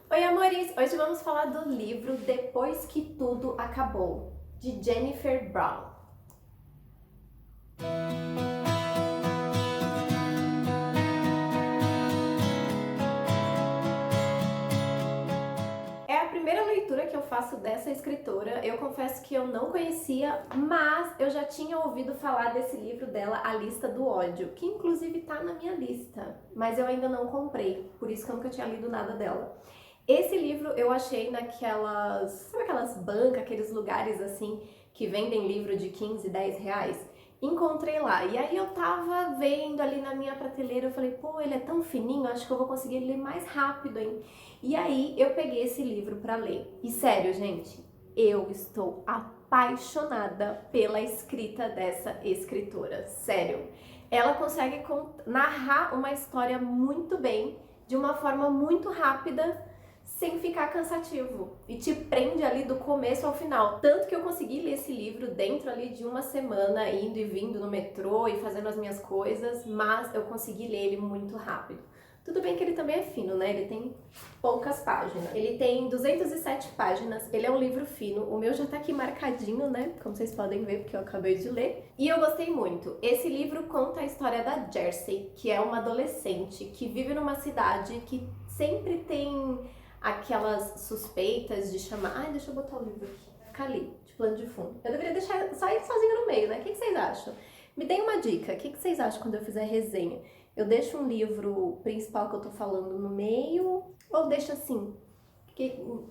Oi, amores! Hoje vamos falar do livro Depois que Tudo Acabou, de Jennifer Brown. É a primeira leitura que eu faço dessa escritora. Eu confesso que eu não conhecia, mas eu já tinha ouvido falar desse livro dela, A Lista do Ódio, que inclusive tá na minha lista, mas eu ainda não comprei, por isso que eu nunca tinha lido nada dela. Esse livro eu achei naquelas, sabe aquelas bancas, aqueles lugares assim que vendem livro de 15, 10 reais? Encontrei lá, e aí eu tava vendo ali na minha prateleira, eu falei, pô, ele é tão fininho, acho que eu vou conseguir ler mais rápido, hein? E aí eu peguei esse livro pra ler. E sério, gente, eu estou apaixonada pela escrita dessa escritora, sério. Ela consegue narrar uma história muito bem, de uma forma muito rápida, sem ficar cansativo, e te prende ali do começo ao final. Tanto que eu consegui ler esse livro dentro ali de uma semana, indo e vindo no metrô e fazendo as minhas coisas, mas eu consegui ler ele muito rápido. Tudo bem que ele também é fino, né? Ele tem poucas páginas. Ele tem 207 páginas, ele é um livro fino. O meu já tá aqui marcadinho, né? Como vocês podem ver, porque eu acabei de ler. E eu gostei muito. Esse livro conta a história da Jersey, que é uma adolescente que vive numa cidade que sempre tem aquelas suspeitas de chamar... Ai, deixa eu botar o livro aqui. Fica ali, de plano de fundo. Eu deveria deixar só ele sozinho no meio, né? O que vocês acham? Me deem uma dica. O que vocês acham quando eu fizer resenha? Eu deixo um livro principal que eu tô falando no meio ou deixo assim?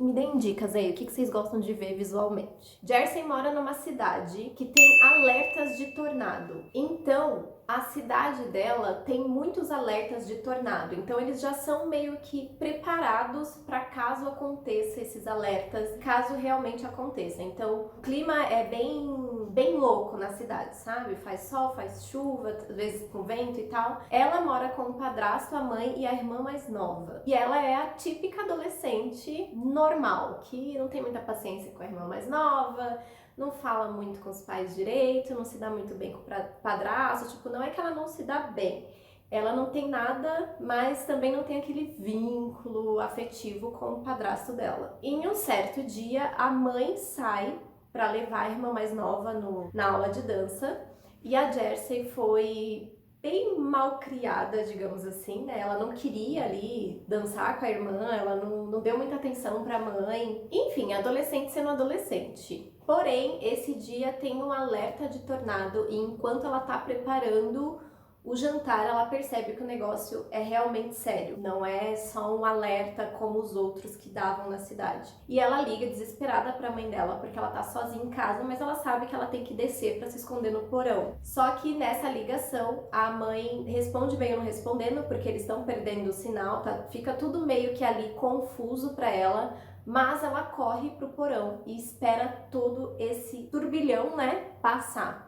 Me deem dicas aí, o que vocês gostam de ver visualmente. Jersey mora numa cidade que tem alertas de tornado. Então, a cidade dela tem muitos alertas de tornado. Então, eles já são meio que preparados para caso aconteça esses alertas, caso realmente aconteça. Então, o clima é bem louco na cidade, sabe? Faz sol, faz chuva, às vezes com vento e tal. Ela mora com o padrasto, a mãe e a irmã mais nova. E ela é a típica adolescente normal, que não tem muita paciência com a irmã mais nova, não fala muito com os pais direito, não se dá muito bem com o padrasto, tipo, não é que ela não se dá bem, ela não tem nada, mas também não tem aquele vínculo afetivo com o padrasto dela. E em um certo dia, a mãe sai para levar a irmã mais nova na aula de dança, e a Jersey foi bem mal criada, digamos assim, né? Ela não queria ali dançar com a irmã, ela não deu muita atenção pra mãe. Enfim, adolescente sendo adolescente. Porém, esse dia tem um alerta de tornado e enquanto ela tá preparando o jantar, ela percebe que o negócio é realmente sério. Não é só um alerta como os outros que davam na cidade. E ela liga desesperada pra mãe dela, porque ela tá sozinha em casa, mas ela sabe que ela tem que descer pra se esconder no porão. Só que nessa ligação, a mãe responde meio não respondendo, porque eles estão perdendo o sinal, tá? Fica tudo meio que ali confuso pra ela, mas ela corre pro porão e espera todo esse turbilhão, né, passar.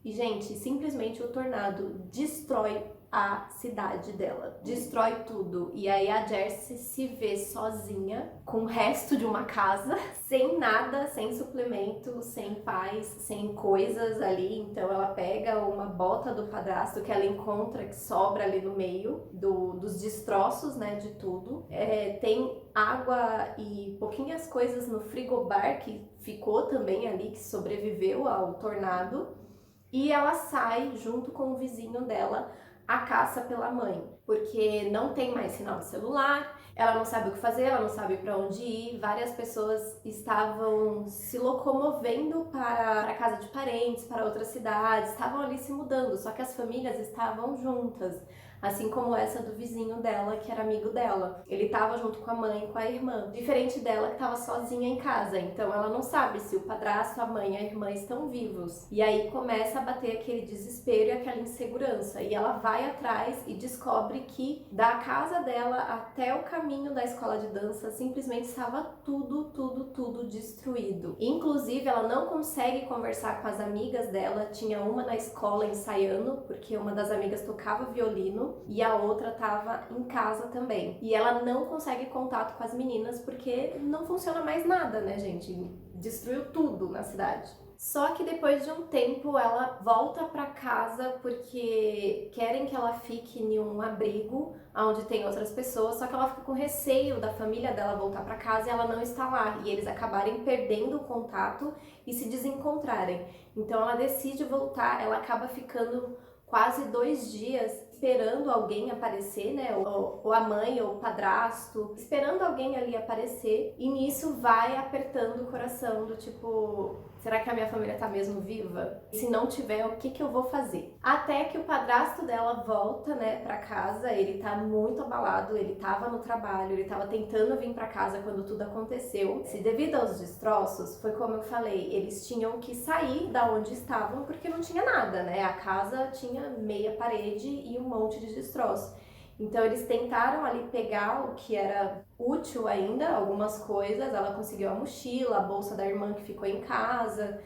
E, gente, simplesmente o tornado destrói a cidade dela. Destrói tudo. E aí a Jersey se vê sozinha, com o resto de uma casa, sem nada, sem suplemento, sem paz, sem coisas ali. Então ela pega uma bota do padrasto que ela encontra, que sobra ali no meio dos destroços, né, de tudo. Tem água e pouquinhas coisas no frigobar que ficou também ali, que sobreviveu ao tornado. E ela sai junto com o vizinho dela à caça pela mãe, porque não tem mais sinal de celular, ela não sabe o que fazer, ela não sabe para onde ir. Várias pessoas estavam se locomovendo para a casa de parentes, para outras cidades, estavam ali se mudando, só que as famílias estavam juntas. Assim como essa do vizinho dela, que era amigo dela. Ele estava junto com a mãe e com a irmã. Diferente dela, que estava sozinha em casa. Então ela não sabe se o padrasto, a mãe e a irmã estão vivos. E aí começa a bater aquele desespero e aquela insegurança. E ela vai atrás e descobre que da casa dela até o caminho da escola de dança simplesmente estava tudo destruído. Inclusive, ela não consegue conversar com as amigas dela. Tinha uma na escola ensaiando, porque uma das amigas tocava violino e a outra tava em casa também. E ela não consegue contato com as meninas porque não funciona mais nada, né, gente? Destruiu tudo na cidade. Só que depois de um tempo ela volta para casa porque querem que ela fique em um abrigo onde tem outras pessoas, só que ela fica com receio da família dela voltar para casa e ela não está lá, e eles acabarem perdendo o contato e se desencontrarem. Então ela decide voltar, ela acaba ficando quase 2 dias esperando alguém aparecer, né? Ou a mãe ou o padrasto, esperando alguém ali aparecer, e nisso vai apertando o coração do tipo, será que a minha família tá mesmo viva? Se não tiver, o que eu vou fazer? Até que o padrasto dela volta, né, pra casa, ele tá muito abalado, ele tava no trabalho, ele tava tentando vir pra casa quando tudo aconteceu. Se devido aos destroços, foi como eu falei, eles tinham que sair da onde estavam porque não tinha nada, né? A casa tinha meia parede e um monte de destroços. Então eles tentaram ali pegar o que era útil ainda, algumas coisas, ela conseguiu a mochila, a bolsa da irmã que ficou em casa,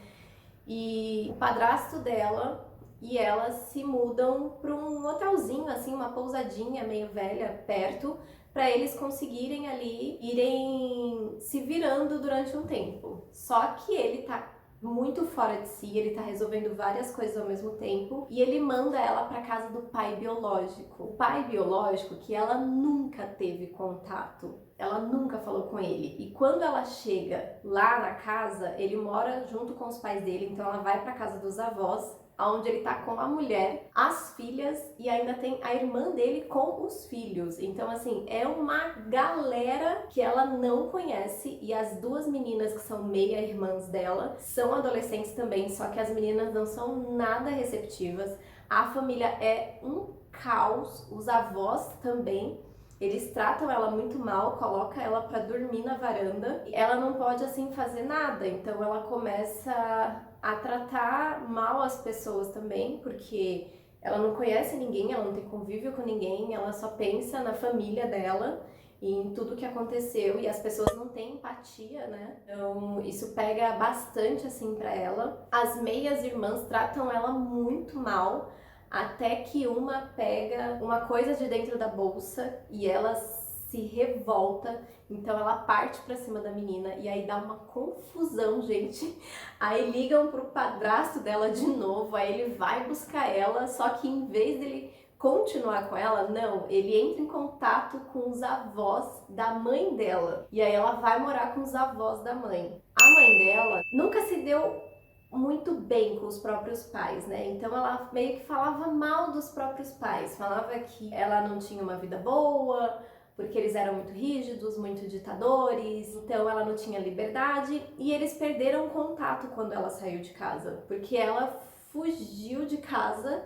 e o padrasto dela e ela se mudam para um hotelzinho, assim, uma pousadinha meio velha perto, para eles conseguirem ali irem se virando durante um tempo. Só que ele tá muito fora de si, ele tá resolvendo várias coisas ao mesmo tempo e ele manda ela para casa do pai biológico. O pai biológico que ela nunca teve contato, ela nunca falou com ele. E quando ela chega lá na casa, ele mora junto com os pais dele, então ela vai para casa dos avós, onde ele tá com a mulher, as filhas e ainda tem a irmã dele com os filhos. Então, assim, é uma galera que ela não conhece, e as duas meninas que são meia-irmãs dela são adolescentes também, só que as meninas não são nada receptivas. A família é um caos, os avós também. Eles tratam ela muito mal, coloca ela para dormir na varanda. Ela não pode assim fazer nada, então ela começa a tratar mal as pessoas também, porque ela não conhece ninguém, ela não tem convívio com ninguém, ela só pensa na família dela e em tudo que aconteceu, e as pessoas não têm empatia, né? Então isso pega bastante assim para ela. As meias irmãs tratam ela muito mal, até que uma pega uma coisa de dentro da bolsa e ela se revolta, então ela parte pra cima da menina e aí dá uma confusão, gente. Aí ligam pro padrasto dela de novo, aí ele vai buscar ela, só que em vez dele continuar com ela, não, ele entra em contato com os avós da mãe dela, e aí ela vai morar com os avós da mãe. A mãe dela nunca se deu muito bem com os próprios pais, né? Então ela meio que falava mal dos próprios pais, falava que ela não tinha uma vida boa, porque eles eram muito rígidos, muito ditadores, então ela não tinha liberdade, e eles perderam contato quando ela saiu de casa, porque ela fugiu de casa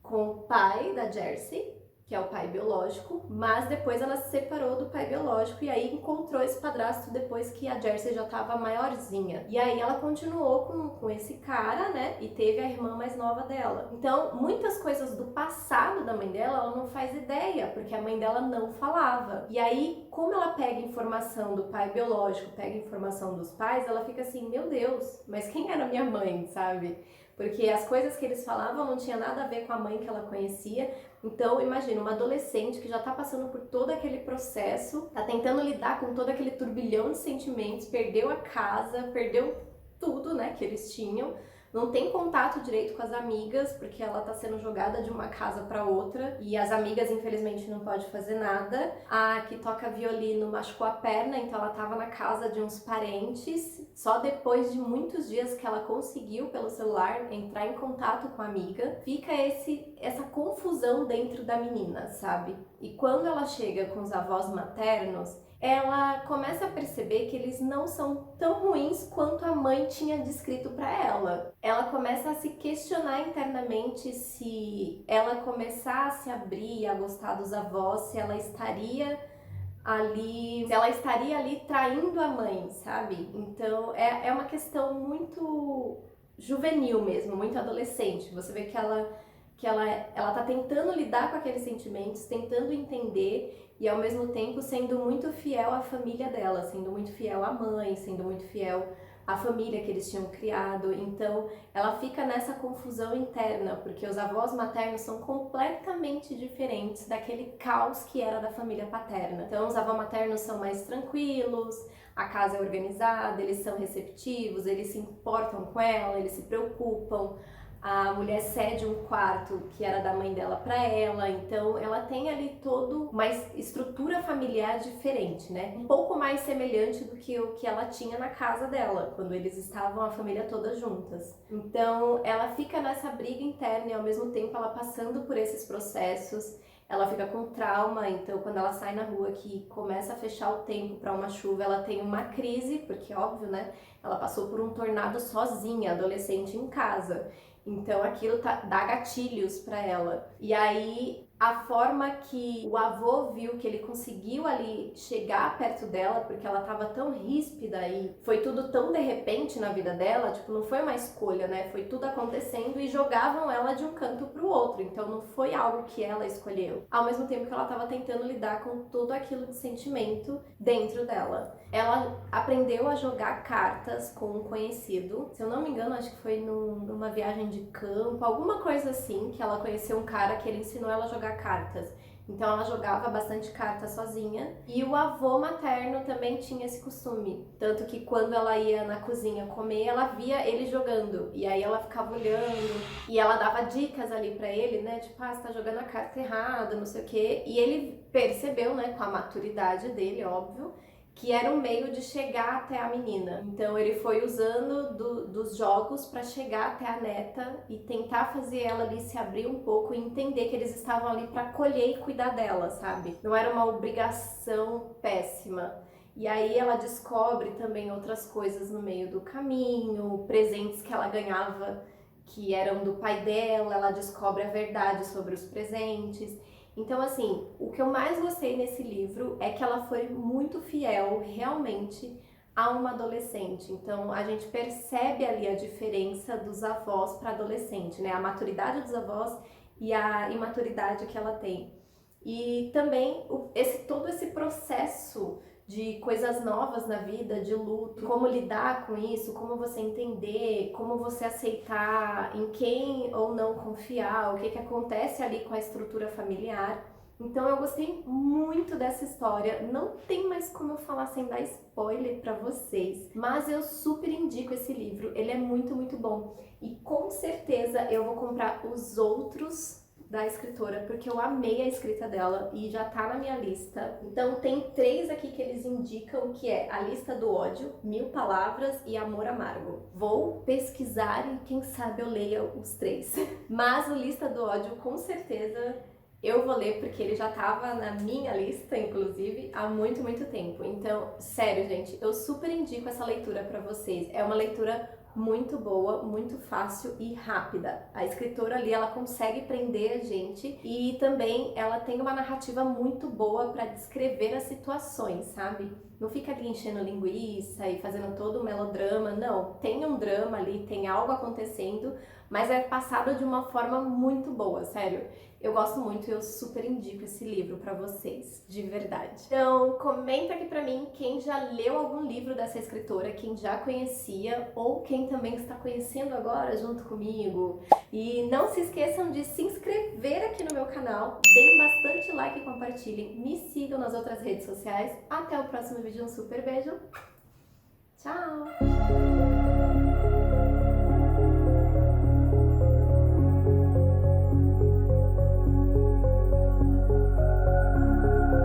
com o pai da Jersey, que é o pai biológico, mas depois ela se separou do pai biológico e aí encontrou esse padrasto depois que a Jersey já estava maiorzinha. E aí ela continuou com esse cara, né? E teve a irmã mais nova dela. Então, muitas coisas do passado da mãe dela, ela não faz ideia, porque a mãe dela não falava. E aí, como ela pega informação do pai biológico, pega informação dos pais, ela fica assim, meu Deus, mas quem era minha mãe, sabe? Porque as coisas que eles falavam não tinha nada a ver com a mãe que ela conhecia. Então, imagina, uma adolescente que já tá passando por todo aquele processo, tá tentando lidar com todo aquele turbilhão de sentimentos, perdeu a casa, perdeu tudo, né, que eles tinham, não tem contato direito com as amigas, porque ela tá sendo jogada de uma casa para outra, e as amigas, infelizmente, não pode fazer nada. A que toca violino machucou a perna, então ela tava na casa de uns parentes. Só depois de muitos dias que ela conseguiu, pelo celular, entrar em contato com a amiga. Fica essa confusão dentro da menina, sabe? E quando ela chega com os avós maternos, ela começa a perceber que eles não são tão ruins quanto a mãe tinha descrito para ela. Ela começa a se questionar internamente se ela começar a se abrir e a gostar dos avós, se ela estaria ali traindo a mãe, sabe? Então é uma questão muito juvenil mesmo, muito adolescente. Você vê que ela tá tentando lidar com aqueles sentimentos, tentando entender e ao mesmo tempo sendo muito fiel à família dela, sendo muito fiel à mãe, sendo muito fiel a família que eles tinham criado. Então ela fica nessa confusão interna, porque os avós maternos são completamente diferentes daquele caos que era da família paterna. Então os avós maternos são mais tranquilos, a casa é organizada, eles são receptivos, eles se importam com ela, eles se preocupam. A mulher cede um quarto que era da mãe dela para ela, então ela tem ali todo uma estrutura familiar diferente, né? Um pouco mais semelhante do que o que ela tinha na casa dela, quando eles estavam a família toda juntas. Então ela fica nessa briga interna e ao mesmo tempo ela passando por esses processos. Ela fica com trauma, então quando ela sai na rua que começa a fechar o tempo para uma chuva, ela tem uma crise, porque óbvio, né? Ela passou por um tornado sozinha, adolescente em casa. Então aquilo dá gatilhos para ela. E aí a forma que o avô viu que ele conseguiu ali chegar perto dela, porque ela tava tão ríspida e foi tudo tão de repente na vida dela, tipo, não foi uma escolha, né? Foi tudo acontecendo e jogavam ela de um canto pro outro. Então não foi algo que ela escolheu. Ao mesmo tempo que ela tava tentando lidar com tudo aquilo de sentimento dentro dela. Ela aprendeu a jogar cartas com um conhecido. Se eu não me engano, acho que foi numa viagem de campo, alguma coisa assim, que ela conheceu um cara que ele ensinou ela a jogar cartas. Então ela jogava bastante carta sozinha. E o avô materno também tinha esse costume. Tanto que quando ela ia na cozinha comer, ela via ele jogando. E aí ela ficava olhando. E ela dava dicas ali pra ele, né? Tipo, você tá jogando a carta errada, não sei o quê. E ele percebeu, né? Com a maturidade dele, óbvio, que era um meio de chegar até a menina. Então ele foi usando dos jogos para chegar até a neta e tentar fazer ela ali se abrir um pouco e entender que eles estavam ali para acolher e cuidar dela, sabe? Não era uma obrigação péssima. E aí ela descobre também outras coisas no meio do caminho, presentes que ela ganhava que eram do pai dela, ela descobre a verdade sobre os presentes. Então, assim, o que eu mais gostei nesse livro é que ela foi muito fiel, realmente, a uma adolescente. Então, a gente percebe ali a diferença dos avós para adolescente, né? A maturidade dos avós e a imaturidade que ela tem. E também todo esse processo de coisas novas na vida, de luto, como lidar com isso, como você entender, como você aceitar, em quem ou não confiar, o que acontece ali com a estrutura familiar. Então eu gostei muito dessa história, não tem mais como eu falar sem dar spoiler pra vocês, mas eu super indico esse livro, ele é muito, muito bom. E com certeza eu vou comprar os outros da escritora, porque eu amei a escrita dela e já tá na minha lista. Então tem 3 aqui que eles indicam, que é A Lista do Ódio, 1000 Palavras e Amor Amargo. Vou pesquisar e quem sabe eu leia os 3. Mas o Lista do Ódio, com certeza, eu vou ler porque ele já tava na minha lista, inclusive, há muito, muito tempo. Então, sério, gente, eu super indico essa leitura pra vocês. É uma leitura muito boa, muito fácil e rápida. A escritora ali, ela consegue prender a gente e também ela tem uma narrativa muito boa para descrever as situações, sabe? Não fica ali enchendo linguiça e fazendo todo um melodrama, não. Tem um drama ali, tem algo acontecendo, mas é passado de uma forma muito boa, sério. Eu gosto muito e eu super indico esse livro pra vocês, de verdade. Então, comenta aqui pra mim quem já leu algum livro dessa escritora, quem já conhecia ou quem também está conhecendo agora junto comigo. E não se esqueçam de se inscrever aqui no meu canal, deem bastante like e compartilhem, me sigam nas outras redes sociais. Até o próximo vídeo, um super beijo!